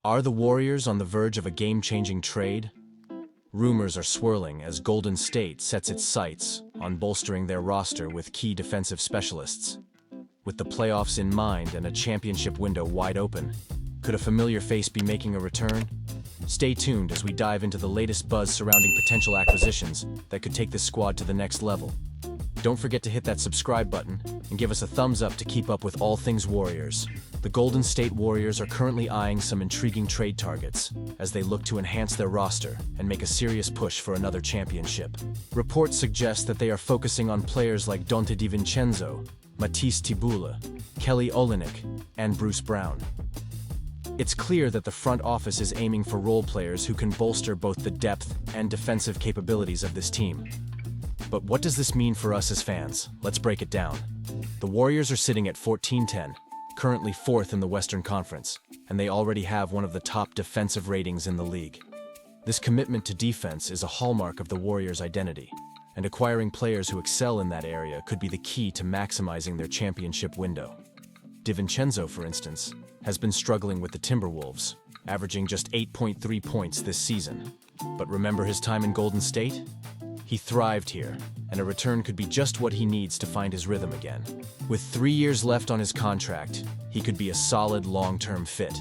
Are the Warriors on the verge of a game-changing trade? Rumors are swirling as Golden State sets its sights on bolstering their roster with key defensive specialists. With the playoffs in mind and a championship window wide open, could a familiar face be making a return? Stay tuned as we dive into the latest buzz surrounding potential acquisitions that could take this squad to the next level. Don't forget to hit that subscribe button and give us a thumbs up to keep up with all things Warriors. The Golden State Warriors are currently eyeing some intriguing trade targets as they look to enhance their roster and make a serious push for another championship. Reports suggest that they are focusing on players like Donte DiVincenzo, Matisse Thybulle, Kelly Olynyk, and Bruce Brown. It's clear that the front office is aiming for role players who can bolster both the depth and defensive capabilities of this team. But what does this mean for us as fans? Let's break it down. The Warriors are sitting at 14-10, currently fourth in the Western Conference, and they already have one of the top defensive ratings in the league. This commitment to defense is a hallmark of the Warriors' identity, and acquiring players who excel in that area could be the key to maximizing their championship window. DiVincenzo, for instance, has been struggling with the Timberwolves, averaging just 8.3 points this season. But remember his time in Golden State? He thrived here, and a return could be just what he needs to find his rhythm again. With 3 years left on his contract, he could be a solid long-term fit.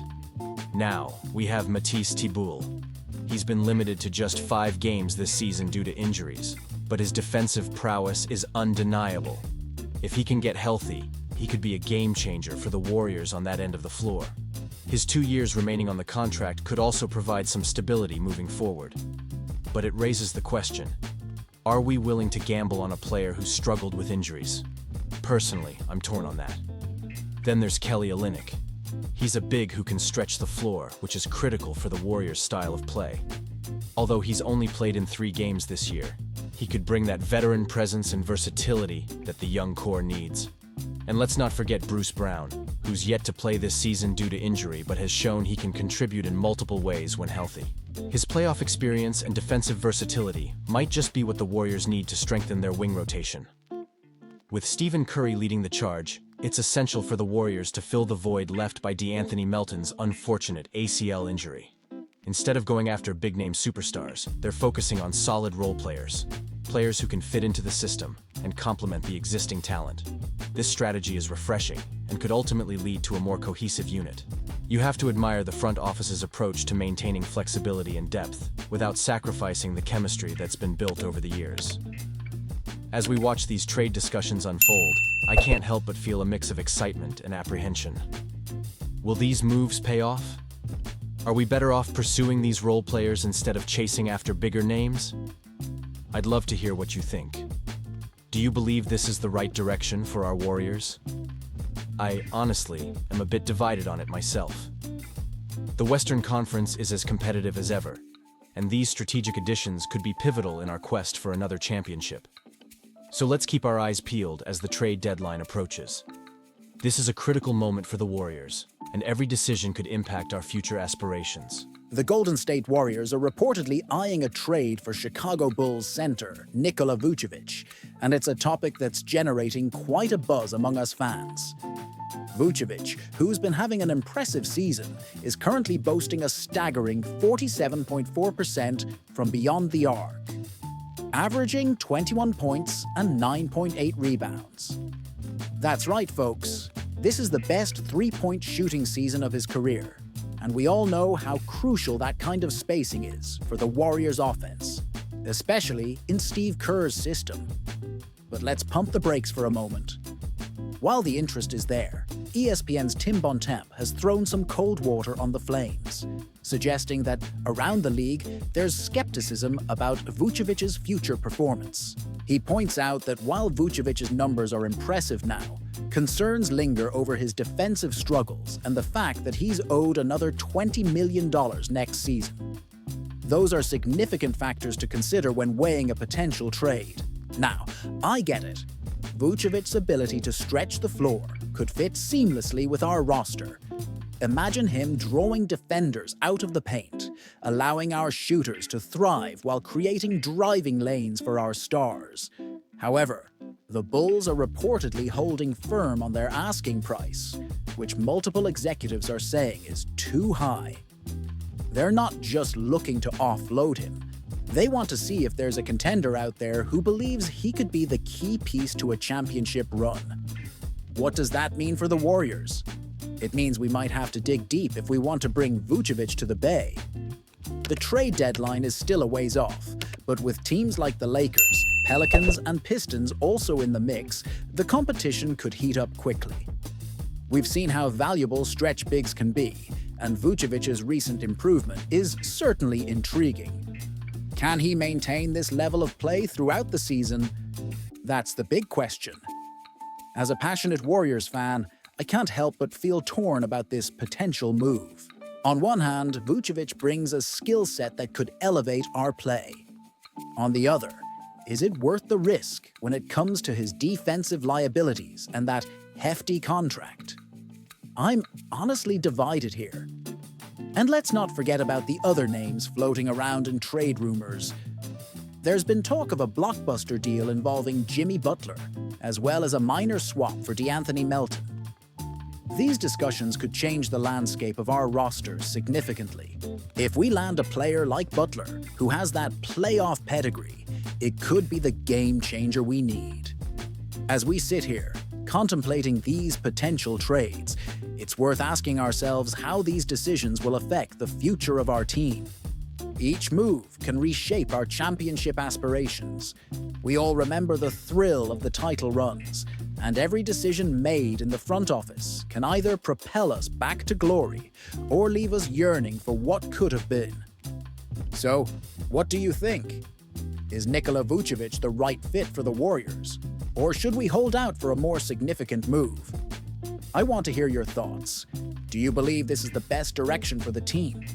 Now, we have Matisse Thybulle. He's been limited to just 5 games this season due to injuries, but his defensive prowess is undeniable. If he can get healthy, he could be a game-changer for the Warriors on that end of the floor. His 2 years remaining on the contract could also provide some stability moving forward. But it raises the question, are we willing to gamble on a player who struggled with injuries? Personally, I'm torn on that. Then there's Kelly Olynyk. He's a big who can stretch the floor, which is critical for the Warriors' style of play. Although he's only played in 3 games this year, he could bring that veteran presence and versatility that the young core needs. And let's not forget Bruce Brown, who's yet to play this season due to injury but has shown he can contribute in multiple ways when healthy. His playoff experience and defensive versatility might just be what the Warriors need to strengthen their wing rotation. With Stephen Curry leading the charge, it's essential for the Warriors to fill the void left by DeAnthony Melton's unfortunate ACL injury. Instead of going after big-name superstars, they're focusing on solid role players, players who can fit into the system and complement the existing talent. This strategy is refreshing and could ultimately lead to a more cohesive unit. You have to admire the front office's approach to maintaining flexibility and depth without sacrificing the chemistry that's been built over the years. As we watch these trade discussions unfold, I can't help but feel a mix of excitement and apprehension. Will these moves pay off? Are we better off pursuing these role players instead of chasing after bigger names? I'd love to hear what you think. Do you believe this is the right direction for our Warriors? I, honestly, am a bit divided on it myself. The Western Conference is as competitive as ever, and these strategic additions could be pivotal in our quest for another championship. So let's keep our eyes peeled as the trade deadline approaches. This is a critical moment for the Warriors, and every decision could impact our future aspirations. The Golden State Warriors are reportedly eyeing a trade for Chicago Bulls center Nikola Vucevic, and it's a topic that's generating quite a buzz among us fans. Vucevic, who's been having an impressive season, is currently boasting a staggering 47.4% from beyond the arc, averaging 21 points and 9.8 rebounds. That's right, folks. This is the best three-point shooting season of his career, and we all know how crucial that kind of spacing is for the Warriors' offense, especially in Steve Kerr's system. But let's pump the brakes for a moment. While the interest is there, ESPN's Tim Bontemps has thrown some cold water on the flames, suggesting that around the league there's skepticism about Vucevic's future performance. He points out that while Vucevic's numbers are impressive now, concerns linger over his defensive struggles and the fact that he's owed another $20 million next season. Those are significant factors to consider when weighing a potential trade. Now, I get it. Vucevic's ability to stretch the floor could fit seamlessly with our roster. Imagine him drawing defenders out of the paint, allowing our shooters to thrive while creating driving lanes for our stars. However, the Bulls are reportedly holding firm on their asking price, which multiple executives are saying is too high. They're not just looking to offload him. They want to see if there's a contender out there who believes he could be the key piece to a championship run. What does that mean for the Warriors? It means we might have to dig deep if we want to bring Vucevic to the Bay. The trade deadline is still a ways off, but with teams like the Lakers, Pelicans, and Pistons also in the mix, the competition could heat up quickly. We've seen how valuable stretch bigs can be, and Vucevic's recent improvement is certainly intriguing. Can he maintain this level of play throughout the season? That's the big question. As a passionate Warriors fan, I can't help but feel torn about this potential move. On one hand, Vucevic brings a skill set that could elevate our play. On the other, is it worth the risk when it comes to his defensive liabilities and that hefty contract? I'm honestly divided here. And let's not forget about the other names floating around in trade rumors. There's been talk of a blockbuster deal involving Jimmy Butler, as well as a minor swap for DeAnthony Melton. These discussions could change the landscape of our roster significantly. If we land a player like Butler, who has that playoff pedigree, it could be the game changer we need. As we sit here, contemplating these potential trades, it's worth asking ourselves how these decisions will affect the future of our team. Each move can reshape our championship aspirations. We all remember the thrill of the title runs, and every decision made in the front office can either propel us back to glory or leave us yearning for what could have been. So, what do you think? Is Nikola Vucevic the right fit for the Warriors? Or should we hold out for a more significant move? I want to hear your thoughts. Do you believe this is the best direction for the team?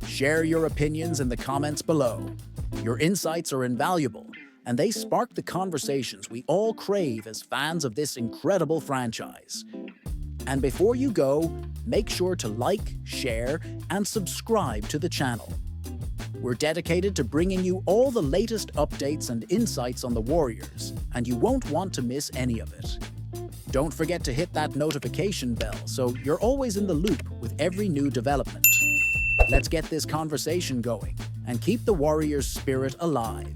Share your opinions in the comments below. Your insights are invaluable, and they spark the conversations we all crave as fans of this incredible franchise. And before you go, make sure to like, share, and subscribe to the channel. We're dedicated to bringing you all the latest updates and insights on the Warriors, and you won't want to miss any of it. Don't forget to hit that notification bell so you're always in the loop with every new development. Let's get this conversation going and keep the Warriors' spirit alive.